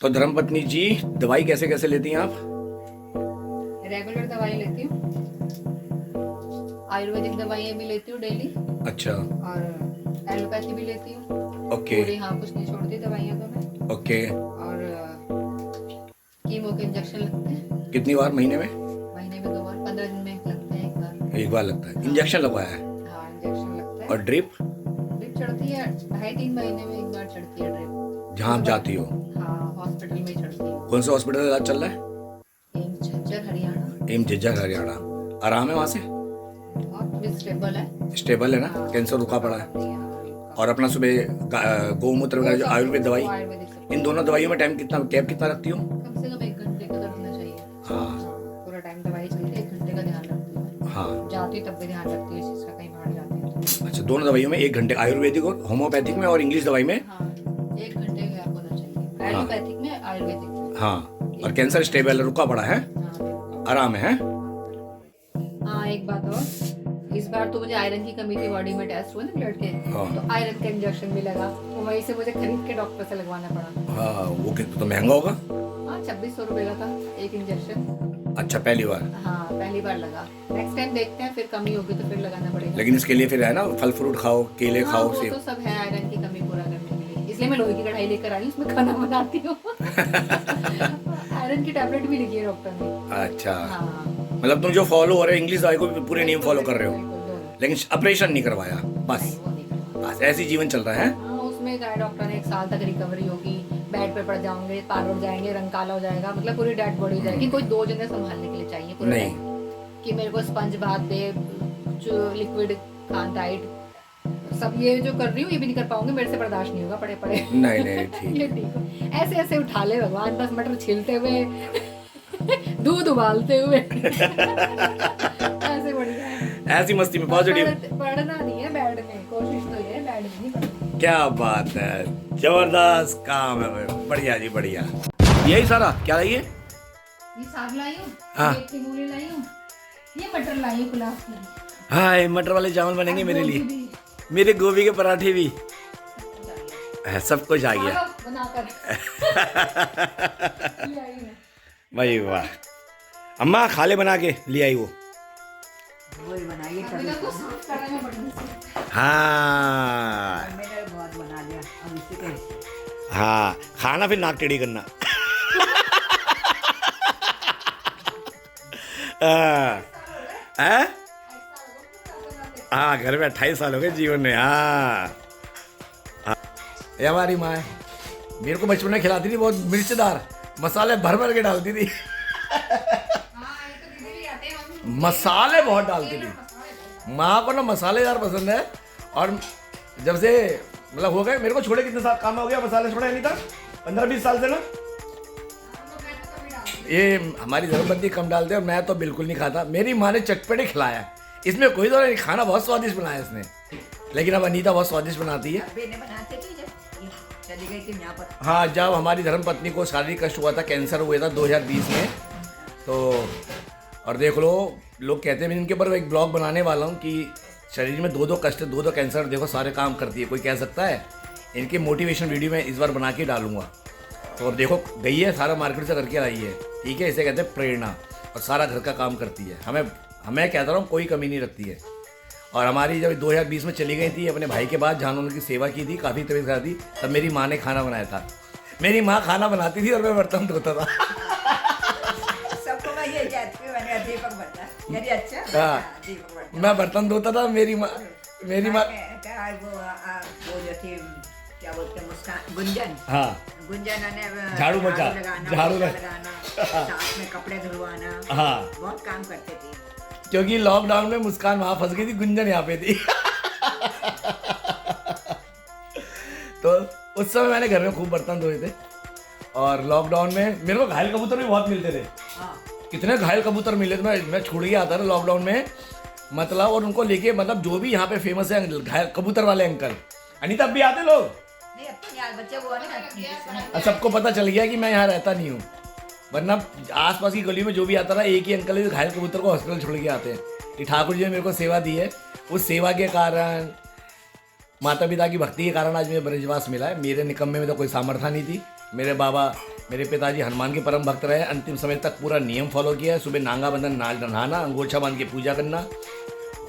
तो धर्मपत्नी जी, दवाई कैसे कैसे लेती हैं आप? रेगुलर दवाई लेती हूँ, आयुर्वेदिक दवाइयाँ भी लेती हूँ डेली, अच्छा। और एलोपैथी भी लेती हूँ। ओके पूरी हाँ, कुछ नहीं छोड़ती दवाइयाँ तो मैं। ओके। और कीमो के इंजेक्शन लगते हैं कितनी बार महीने में? महीने में 2 बार, 15 दिन में एक लगता है, एक बार। एक बार लगता है। इंजेक्शन लगवाया है? हाँ, इंजेक्शन लगता और है। ड्रिप? ड्रिप चढ़ती है 2.5-3 महीने में एक बार चढ़ती है ड्रिप। जहाँ आप जाती हो? हाँ, हॉस्पिटल में ही चढ़ती है। कौन से हॉस्पिटल में इलाज चल रहा है? एम्स झज्जर हरियाणा। एम झज्जर हरियाणा। आराम है वहाँ से? बहुत भी स्टेबल है। स्टेबल है ना? हाँ, कैंसर रुका पड़ा है? हाँ, और अपना सुबह गौमूत्र वगैरह जो आयुर्वेद दवाई, आयुर्वेदिक सब इन दोनों दवाइयों में टाइम कितना, गैप कितना रखती हो? कम से कम 1 घंटे का तो रखना चाहिए। हाँ पूरा टाइम दवाई चलती है, 1 घंटे का ध्यान रखती हूँ। हाँ। जाती तब भी ध्यान रखती है इस चीज़ का, कहीं बाहर जाती है तो। अच्छा, दोनों दवाइयों में 1 घंटे, आयुर्वेदिक और होम्योपैथिक में और इंग्लिश दवाई में? हाँ, 1 घंटे का गैप होना चाहिए, एलोपैथिक में, आयुर्वेदिक में। हाँ। और कैंसर स्टेबल रुका पड़ा है? हाँ, आराम है? हाँ, एक बात और, इस बार तो मुझे आयरन की कमी थी, बॉडी में टेस्ट हुए ना ब्लड के, हाँ। तो आयरन का इंजेक्शन भी लगा, तो वहीं से मुझे खरीद के डॉक्टर से लगवाना पड़ा। हाँ, वो कितना तो महंगा होगा? हाँ, 2600 रुपये का था एक इंजेक्शन। अच्छा, पहली बार? हाँ, पहली बार लगा। नेक्स्ट टाइम देखते हैं, फिर कमी होगी तो फिर लगाना पड़ेगा। लेकिन इसके लिए फिर है ना, फल फ्रूट खाओ, केले हाँ, खाओ, वो सेब। तो सब है आयरन की कमी पूरा करने के लिए, इसलिए मैं लोहे की कढ़ाई लेकर आई हूँ, उसमें खाना बनाती हूँ। आयरन की टैबलेट भी लिखी है डॉक्टर ने। अच्छा। हाँ, मतलब तुम जो फॉलो हो रहे हो इंग्लिश दवाई को भी पूरे नियम फॉलो कर रहे हो, बिल्कुल, दोनों। लेकिन ऑपरेशन नहीं करवाया बस? नहीं, वो नहीं करना। बस ऐसी जीवन चल रहा है? हाँ, उसमें कहा डॉक्टर ने 1 साल तक रिकवरी होगी, बेड पे पड़ जाओगे, पार उड़ जाएंगे, रंग काला हो जाएगा, मतलब पूरी डेड बॉडी हो जाएगी। कोई 2 जने संभालने के लिए चाहिए पूरा नहीं। time। कि मेरे को स्पंज बाथ दे, जो लिक्विड खान टाइट, सब ये जो कर रही हूँ ये भी नहीं कर पाऊंगी, मेरे से बर्दाश्त नहीं होगा पड़े पड़े। नहीं नहीं, ठीक ये है। ठीक है, ऐसे ऐसे उठा ले भगवान, 10 मटर छीलते हुए, दूध उबालते हुए। ऐसे बढ़िया है। ऐसी मस्ती में पॉजिटिव। पढ़ना नहीं है बेड में, कोशिश तो ये है बेड में नहीं पढ़ना। क्या बात है, जबरदस्त काम है भाई। बढ़िया जी, बढ़िया। यही सारा क्या लाइए? ये साग लाई हूँ, हाँ। एक की मूली लाई हूँ, ये मटर लाई हूँ गुलाब की। हाय, मटर वाले चावल बनेंगे मेरे गोभी लिए, भी। मेरे गोभी के पराठे भी, सब कुछ आ खा गया। लो बनाकर। ले आई मैं। भाई वाह, अम्मा खा ले बना के ले आई वो। वही बनाइए अभी तभी तक वो साफ कर रहे हैं बटन से। हाँ मैंने बहुत बना लिया अब इसी के हाँ, खाना फिर नाक टेढ़ी करना। हाँ हाँ, घर में 28 साल हो गए जीवन में। हाँ हाँ। ये हमारी माँ है, मेरे को बचपन में खिलाती थी, बहुत मिर्चदार मसाले भर भर के डालती थी। हाँ, ये तो दीदी भी आते हैं, हम मसाले बहुत डालती थी माँ को ना, मसालेदार पसंद है। और जब से मतलब हो गए, मेरे को छोड़े कितने साल काम हो गया, मसाले छोड़े नहीं था 15-20 साल से ना। ये हमारी धर्मपत्नी कम डालते हैं और मैं तो बिल्कुल नहीं खाता। मेरी माँ ने चटपटे खिलाया, इसमें कोई तो नहीं, खाना बहुत स्वादिष्ट बनाया इसने। लेकिन अब अनीता बहुत स्वादिष्ट बनाती है। बेने बनाते थे जब ये चली गई थी यहाँ पर। हाँ, जब हमारी धर्मपत्नी को शारीरिक कष्ट हुआ था, कैंसर हुआ था 2020 में, तो और देख लो, लोग कहते हैं, मैं इनके ऊपर एक ब्लॉग बनाने वाला हूँ कि शरीर में 2-2 कष्ट, 2-2 कैंसर, देखो सारे काम करती है, कोई कह सकता है? इनके मोटिवेशन वीडियो में इस बार बना के डालूंगा। तो और देखो, गई है, सारा मार्केट से करके आई है, ठीक है, इसे कहते हैं प्रेरणा, और सारा घर का काम करती है। हमें कहता रहा हूँ, कोई कमी नहीं रखती है। और हमारी जब 2020 में चली गई थी अपने भाई के बाद, जहाँ उनकी सेवा की थी, काफ़ी तबीयत खराब थी, तब मेरी माँ ने खाना बनाया था। मेरी माँ खाना बनाती थी और मैं बर्तन धोता था। सबको मैं ये कहती हूँ, मैंने दीपक बनता मेरी अच्छा। हाँ। दीपक बनता मैं बर्तन धोता था, मेरी माँ क्या वो जो थी क्या बोलते हैं, मुस्कान, गुंजन। हाँ, गुंजन ने झाड़ू पोछा, झाड़ू लगाना, साथ में कपड़े धुलवाना, हाँ, बहुत काम करते थे। क्योंकि लॉकडाउन में मुस्कान वहाँ फंस गई थी, गुंजन यहाँ पे थी। तो उस समय मैंने घर में खूब बर्तन धोए थे। और लॉकडाउन में मेरे को घायल कबूतर भी बहुत मिलते थे। हाँ, कितने घायल कबूतर मिले थे, मैं छोड़ के आता था लॉकडाउन में, मतलब, और उनको लेके, मतलब जो भी यहाँ पे फेमस है घायल कबूतर वाले अंकल। अनीता, अब भी आते लोग? नहीं अब तो यार बच्चे वो नहीं अब सबको पता चल गया कि मैं यहाँ रहता नहीं हूँ, वरना आसपास की गली में जो भी आता था, एक ही अंकल है घायल कबूतर को हॉस्पिटल छोड़ के आते हैं। कि ठाकुर जी ने मेरे को सेवा दी है, उस सेवा के कारण, माता पिता की भक्ति के कारण आज मुझे ब्रजवास मिला है। मेरे निकम्मे में तो कोई सामर्थ्य नहीं थी। मेरे बाबा मेरे पिताजी हनुमान के परम भक्त रहे, अंतिम समय तक पूरा नियम फॉलो किया। सुबह नांगा बंधन नहाना, अंगोछा बांध के पूजा करना।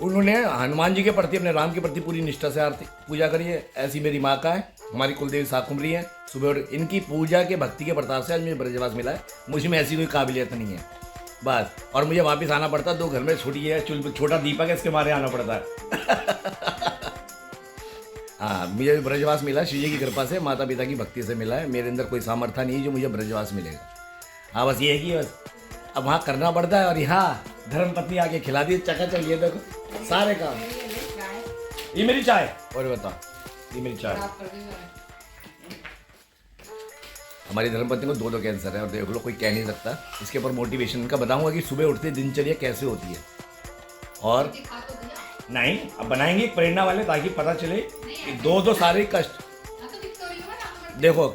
उन्होंने हनुमान जी के प्रति, अपने राम के प्रति पूरी निष्ठा से आरती पूजा करी है। ऐसी मेरी माँ का है, हमारी कुलदेवी शाकुंभरी है। सुबह और इनकी पूजा के भक्ति के प्रताप से आज मुझे ब्रजवास मिला है। मुझ में ऐसी कोई काबिलियत नहीं है बस। और मुझे वापस आना पड़ता है, 2 घर में छोटी है छोटा दीपक है, इसके मारे आना पड़ता है। हाँ, मुझे ब्रजवास मिला शिव जी की कृपा से, माता पिता की भक्ति से मिला है। मेरे अंदर कोई सामर्थ्य नहीं जो मुझे ब्रजवास मिलेगा। हाँ, बस ये है कि बस अब वहाँ करना पड़ता है। और यहाँ धर्मपत्नी आके खिला दी चकाचक, ये देखो सारे काम। ये मेरी चाय, और बता, ये मेरी चाय। हमारी धर्मपत्नी को 2 कैंसर है और देख लो, कोई कह नहीं सकता। इसके ऊपर मोटिवेशन का बताऊंगा कि सुबह उठते दिनचर्या कैसे होती है। और नहीं, अब बनाएंगे एक प्रेरणा वाले, ताकि पता चले कि 2 शारीरिक कष्ट। देखो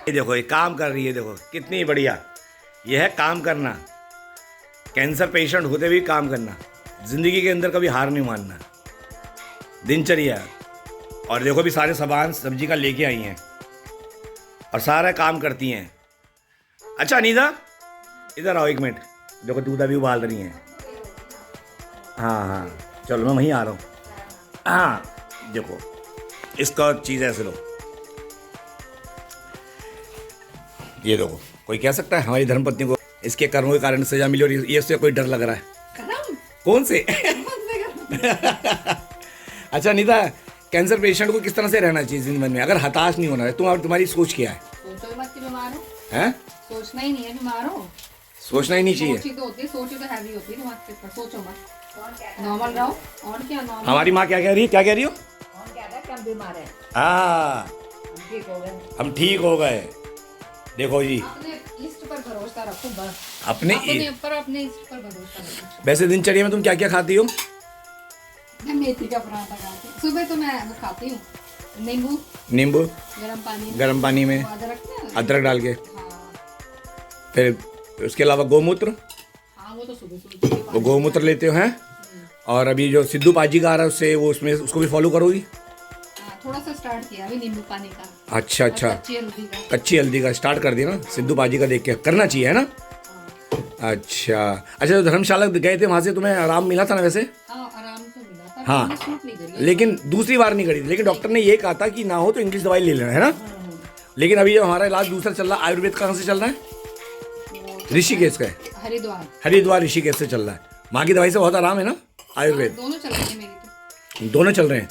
ये देखो, ये काम कर रही है, देखो कितनी बढ़िया। यह है काम करना, कैंसर पेशेंट होते हुए काम करना, जिंदगी के अंदर कभी हार नहीं मानना, दिनचर्या। और देखो भी सारे सामान सब्जी का लेके आई हैं और सारा काम करती हैं। अच्छा अनीता, इधर आओ 1 मिनट। देखो दूध अभी उबाल रही हैं। हाँ हाँ, चलो मैं वहीं आ रहा हूँ। हाँ देखो, इसका चीज़ ऐसे लो, ये देखो। कोई कह सकता है हमारी धर्मपत्नी को इसके कर्मों के कारण सजा मिली और ये से कोई डर लग रहा है? कौन से? अच्छा अनीता, कैंसर पेशेंट को किस तरह से रहना चाहिए जीवन में, अगर हताश नहीं होना है? तुम्हारी सोच क्या है? सोचो मत कि बीमार हो, हैं? सोचना ही नहीं है बीमार हो। सोचना ही नहीं चाहिए। सोची तो होती है, सोची तो हैवी होती है दिमाग के ऊपर। सोचो मत, नॉर्मल रहो। और क्या नॉर्मल? हमारी माँ क्या कह रही है? क्या कह रही हो? कौन कहता है कि हम बीमार हैं? हाँ, हम ठीक हो गए। हम ठीक हो गए। देखो जी, अपने इष्ट पर भरोसा रखो बस। अपने अपने इष्ट पर भरोसा रखो। वैसे दिनचर्या में तुम क्या क्या खाती हो? मैं मेथी का पराठा खाती हूँ सुबह, तो मैं वो खाती हूँ, नींबू गर्म पानी में अदरक डाल के। हाँ। फिर उसके अलावा गोमूत्र, हाँ वो तो सुबह वो गोमूत्र लेते हो हैं? और अभी जो सिद्धू पाजी का आ रहा है उससे, वो उसमें उसको भी फॉलो करोगी? हाँ, थोड़ा सा स्टार्ट किया अभी नींबू पानी का। अच्छा अच्छा, कच्ची हल्दी का स्टार्ट कर दिया ना? सिद्धू पाजी का देख के करना चाहिए, है ना? हाँ। अच्छा, जो धर्मशाला गए थे वहाँ से तुम्हें आराम मिला था ना वैसे? हाँ, आराम तो मिला था। हाँ, सूट नहीं करी। लेकिन दूसरी बार नहीं करी थी। लेकिन डॉक्टर ने ये कहा था कि ना हो तो इंग्लिश दवाई ले लेना, है ना? लेकिन अभी जो हमारा इलाज दूसरा चल रहा है, आयुर्वेद कहाँ से चल रहा है? ऋषिकेश का है। हरिद्वार ऋषिकेश से चल रहा है। माँ की दवाई से बहुत आराम है ना? आयुर्वेद दोनों चल रहे हैं मेरी तो। दोनों चल रहे हैं।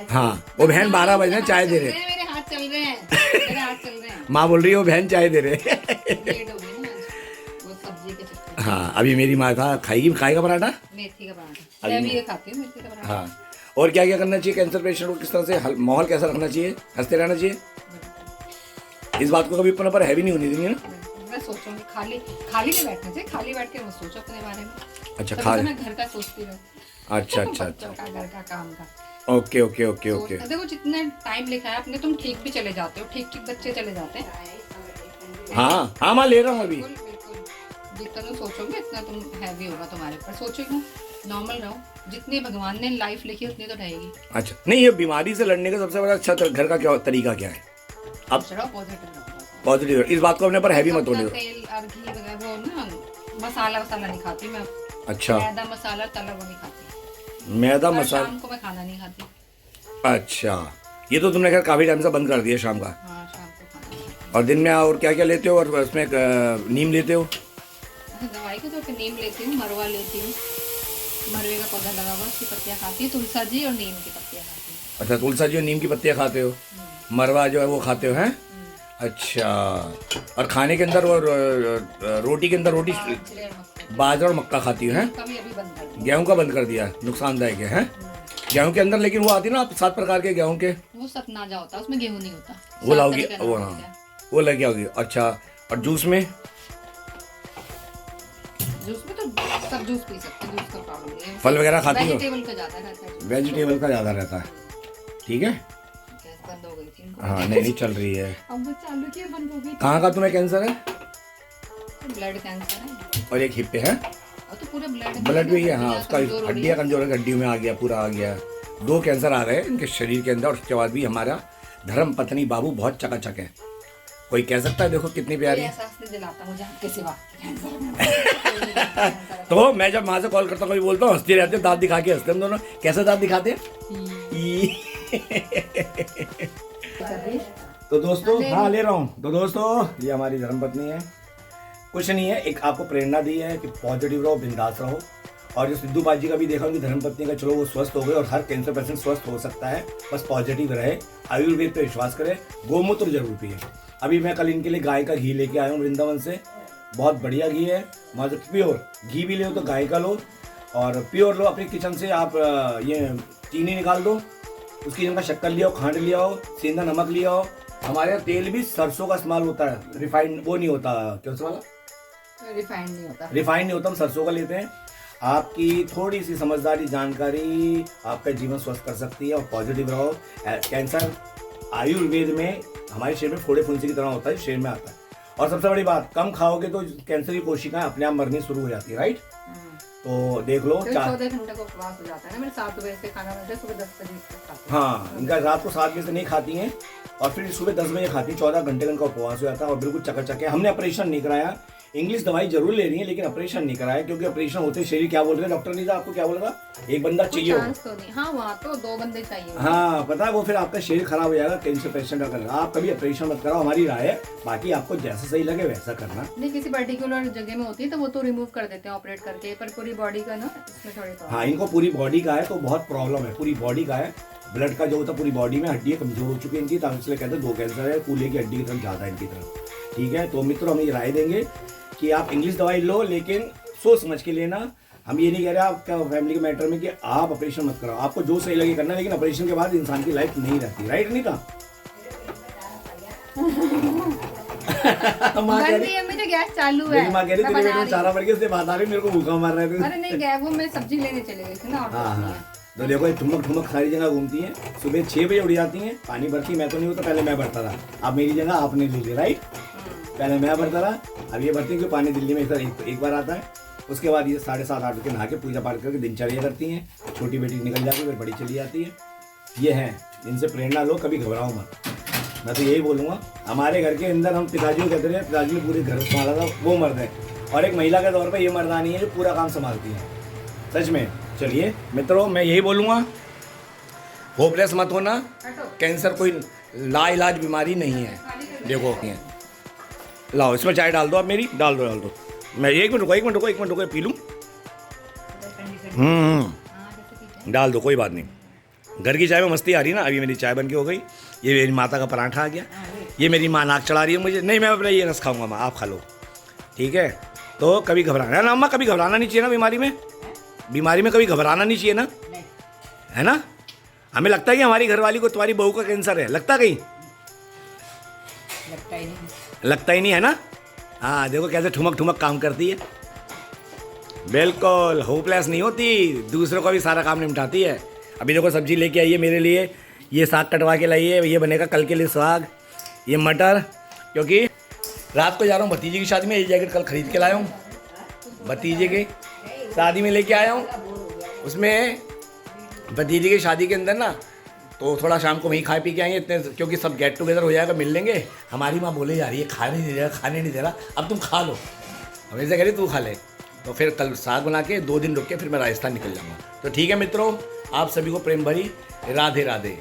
हाँ, वो बहन 12 बजे चाय दे रहे हैं। मेरे हाथ चल रहे हैं, मेरे हाथ चल रहे हैं। माँ बोल रही है वो बहन चाय दे रहे हैं। लेट हो गई ना आज, वो सब्जी के चक्कर में। हाँ, अभी मेरी माँ खाएगा पराठा, मेथी का पराठा। मैं भी ये खाती हूँ, मेथी का पराठा। हाँ। और क्या क्या करना चाहिए कैंसर पेशेंट को? किस तरह से माहौल कैसा रखना चाहिए? हंसते रहना चाहिए। इस बात को कभी अपने पर हैवी नहीं होनी देनी है ना? मैं सोचूंगी, खाली नहीं बैठना चाहिए। खाली बैठ के मत सोचो अपने बारे में। अच्छा, खाली मैं घर का सोचती रहूं। अच्छा, बच्चों का, घर का, काम का। Okay okay okay okay. देखो जितना टाइम लिखा है अपने, तुम ठीक भी चले जाते हो, ठीक बच्चे चले जाते हैं। हाँ हाँ, मैं ले रहा हूँ अभी। बिल्कुल, जितना तुम सोचोगे इतना तुम हैवी होगा तुम्हारे ऊपर। सोचोगे नॉर्मल रहो, जितनी भगवान ने लाइफ लिखी उतनी तो रहेगी। अच्छा, नहीं ये बीमारी से लड़ने का सबसे बड़ा अच्छा घर का क्या तरीका क्या है? अब पॉजिटिव, इस बात को अपने पर हैवी मत होने दो। तेल और घी वगैरह वो ना, मसाला नहीं खाती मैं। अच्छा, मैदा मसाला तला वो नहीं खाती। मैदा मसाला शाम को मैं खाना नहीं खाती। अच्छा, ये तो तुमने खैर काफी टाइम से बंद कर दिया शाम का। हाँ, शाम को खाना। और दिन में और क्या क्या लेते हो? और उसमें नीम लेते हो? दवाई को तो नीम लेती हूँ, मरवा लेती हूँ। मरवे का पौधा लगा हुआ, उसकी पत्तियाँ खाती हूँ। तुलसा जी और नीम की पत्तियाँ खाती हूँ। अच्छा, तुलसा जी और नीम की पत्तियाँ खाते हो? मरवा जो है वो खाते हो, हैं? अच्छा, और खाने के अंदर और रोटी के अंदर रोटी बाजरा और मक्का खाती हो, हैं? गेहूं का बंद कर दिया, नुकसानदायक है? गेहूं के अंदर लेकिन वो आती है ना 7 प्रकार के गेहूं के, वो सतनाजा होता है, उसमें गेहूं नहीं होता। वो लाओगी? वो हाँ, वो लगे होगी। अच्छा, और जूस में? जूस में तो सब जूस पी सकते हैं, जूस का प्रॉब्लम नहीं है। फल वगैरह खाती हो? वेजिटेबल का ज़्यादा रहता है। वेजिटेबल का ज़्यादा रहता है, ठीक है। बंद हो गई थी। हाँ, नहीं चल रही है। अब वो चालू किया, बंद हो गई। कहाँ का तुम्हें कैंसर है? ब्लड कैंसर है। और एक हिप पे है? तो पूरा ब्लड भी है। हाँ, उसका हड्डियाँ कमजोर है, हड्डियों में आ गया, पूरा आ गया। 2 कैंसर आ गए इनके शरीर के अंदर। उसके बाद भी हमारा धर्म पत्नी बाबू बहुत चकाचक है। कोई कह सकता है देखो कितनी प्यारी। कोई एहसास नहीं दिलाता मुझे आपके सिवा। तो मैं जब माँ से कॉल करता हूँ कभी बोलता हूँ, हंसते रहते हैं, दांत दिखा के हंसते हम दोनों। कैसे दांत दिखाते हैं? तो दोस्तों, हाँ ले रहा हूँ। तो दोस्तों, ये हमारी धर्मपत्नी है। कुछ नहीं है, एक आपको प्रेरणा दी है कि पॉजिटिव रहो, बिंदास रहो। और जो सिद्धू बाजी का भी देखा उनकी धर्मपत्नी का, चलो वो स्वस्थ हो गए और हर कैंसर पेशेंट स्वस्थ हो सकता है, बस पॉजिटिव रहे, आयुर्वेद पे विश्वास करे, गोमूत्र जरूर पिए। अभी मैं कल इनके लिए गाय का घी लेके आया हूँ वृंदावन से, बहुत बढ़िया घी है, मतलब प्योर घी भी लो तो गाय का लो और प्योर लो। अपने किचन से आप ये चीनी निकाल दो, उसकी जगह शक्कर लिया हो, खांड लिया हो, सेंधा नमक लिया हो। हमारे यहाँ तेल भी सरसों का इस्तेमाल होता है, रिफाइंड वो नहीं होता, क्या वाला रिफाइंड नहीं होता, रिफाइंड नहीं होता, हम सरसों का लेते हैं। आपकी थोड़ी सी समझदारी, जानकारी आपका जीवन स्वस्थ कर सकती है और पॉजिटिव रहो। कैंसर आयुर्वेद में हमारे शरीर में फोड़े फुंसी की तरह होता है, शरीर में आता है। और सबसे बड़ी बात, कम खाओगे तो कैंसर की कोशिकाएं अपने आप मरनी शुरू हो जाती है, राइट? तो देख लो, 14 घंटे का उपवास हो जाता है ना। मेरे 7 बजे से खाना बनता है, सुबह 10 बजे तक खाते हैं। हाँ, इनका रात को 7 बजे से नहीं खाती हैं और फिर सुबह 10 बजे खाती हैं। 14 घंटे का इनका उपवास हो जाता है और बिल्कुल चकाचक है। हमने ऑपरेशन नहीं कराया, इंग्लिश दवाई जरूर ले रही है लेकिन ऑपरेशन नहीं कराया, क्योंकि ऑपरेशन होते शरीर क्या बोल रहे हैं डॉक्टर ने, आपको क्या बोला था? एक बंदा चाहिए होगा। तो नहीं, हाँ वहाँ तो 2 बंदे चाहिए। हाँ पता है, वो फिर आपका शरीर खराब हो जाएगा, कैंसर पेशेंट अगर। आप कभी ऑपरेशन मत कराओ, हमारी राय है। बाकी आपको जैसा सही लगे वैसा करना। नहीं, किसी पर्टिकुलर जगह में होती है तो वो तो रिमूव कर देते हैं ऑपरेट करके, पर पूरी बॉडी का ना इसमें थोड़ी तो। हाँ, इनको पूरी बॉडी का है तो बहुत प्रॉब्लम है, पूरी बॉडी का है। ब्लड का जो होता है पूरी बॉडी में, हड्डियाँ कमजोर हो चुकी है इनकी, तो इसलिए कहते हैं 2 कैंसर है, कूल्हे की हड्डी की तरफ ज्यादा है इनकी तरफ। ठीक है, तो मित्रों हम ये राय देंगे कि आप इंग्लिश दवाई लो लेकिन सोच समझ के लेना। हम ये नहीं कह रहे आपका फैमिली के मैटर में कि आप ऑपरेशन मत कराओ, आपको जो सही लगे करना, लेकिन ऑपरेशन के बाद इंसान की लाइफ नहीं रहती, राइट? नहीं था माँ कह रही है मुझे गैस चालू है, मेरी माँ कह रही तेरे पेट में चारा पड़ गया, उससे बात आ रही, मेरे को भूखा मार रहे थे। अरे नहीं गया, वो मैं सब्जी लेने चले गई थी ना। हाँ हाँ, तो देखो ये ठुमक ठुमक सारी जगह घूमती हैं, सुबह 6 बजे उठ जाती हैं, पानी भरती। मैं तो नहीं होता, पहले मैं भरता था, अब मेरी जगह आपने ले ली, राइट? पहले मैं भरता रहा, अब ये भरती क्यों? पानी दिल्ली में एक बार आता है। उसके बाद ये 7:30-8 बजे नहा के पूजा पाठ करके दिनचर्या करती हैं। छोटी बेटी निकल जाती है, फिर बड़ी चली जाती है। ये हैं, इनसे प्रेरणा लो, कभी घबराओ मत। मैं तो यही बोलूँगा, हमारे घर के अंदर हम पिताजी को कहते रहे, पिताजी ने पूरे घर संभाला था, वो मर्द है। और एक महिला के तौर पर ये मर्दानी है जो पूरा काम संभालती है, सच में। चलिए मित्रों, मैं यही बोलूँगा, होपलेस मत होना। कैंसर कोई लाइलाज बीमारी नहीं है। देखो, लाओ इसमें चाय डाल दो, आप मेरी डाल दो। मैं एक मिनट रुको, पी लूँ। डाल दो, कोई बात नहीं। घर की चाय में मस्ती आ रही है ना। अभी मेरी चाय बन के हो गई। ये मेरी माता का पराठा आ गया। ये मेरी माँ नाक चढ़ा रही है मुझे। नहीं, मैं अपना ये रस खाऊंगा, माँ आप खा लो, ठीक है? तो कभी घबराना ना अम्मा, कभी घबराना नहीं चाहिए ना बीमारी में कभी घबराना नहीं चाहिए ना, है ना? हमें लगता है कि हमारी घरवाली को तुम्हारी बहू का कैंसर है, लगता कहीं? लगता ही नहीं है ना। हाँ देखो कैसे ठुमक ठुमक काम करती है, बिल्कुल होपलेस नहीं होती, दूसरों का भी सारा काम निपटाती है। अभी देखो सब्जी लेके आई है मेरे लिए, ये साग कटवा के लाई है, ये बनेगा कल के लिए साग, ये मटर, क्योंकि रात को जा रहा हूँ भतीजे की शादी में। ये जैकेट कल खरीद के लाया हूँ, भतीजे की शादी में लेके आया हूँ। उसमें भतीजे की शादी के अंदर ना, तो थोड़ा शाम को वहीं खा पी के आएंगे इतने, क्योंकि सब गेट टुगेदर हो जाएगा, मिल लेंगे। हमारी माँ बोले जा रही है खाने नहीं दे रहा, अब तुम खा लो। हम ऐसे कह रही तू खा ले। तो फिर कल साग बना के 2 दिन रुक के फिर मैं राजस्थान निकल जाऊँगा। तो ठीक है मित्रों, आप सभी को प्रेम भरी राधे राधे।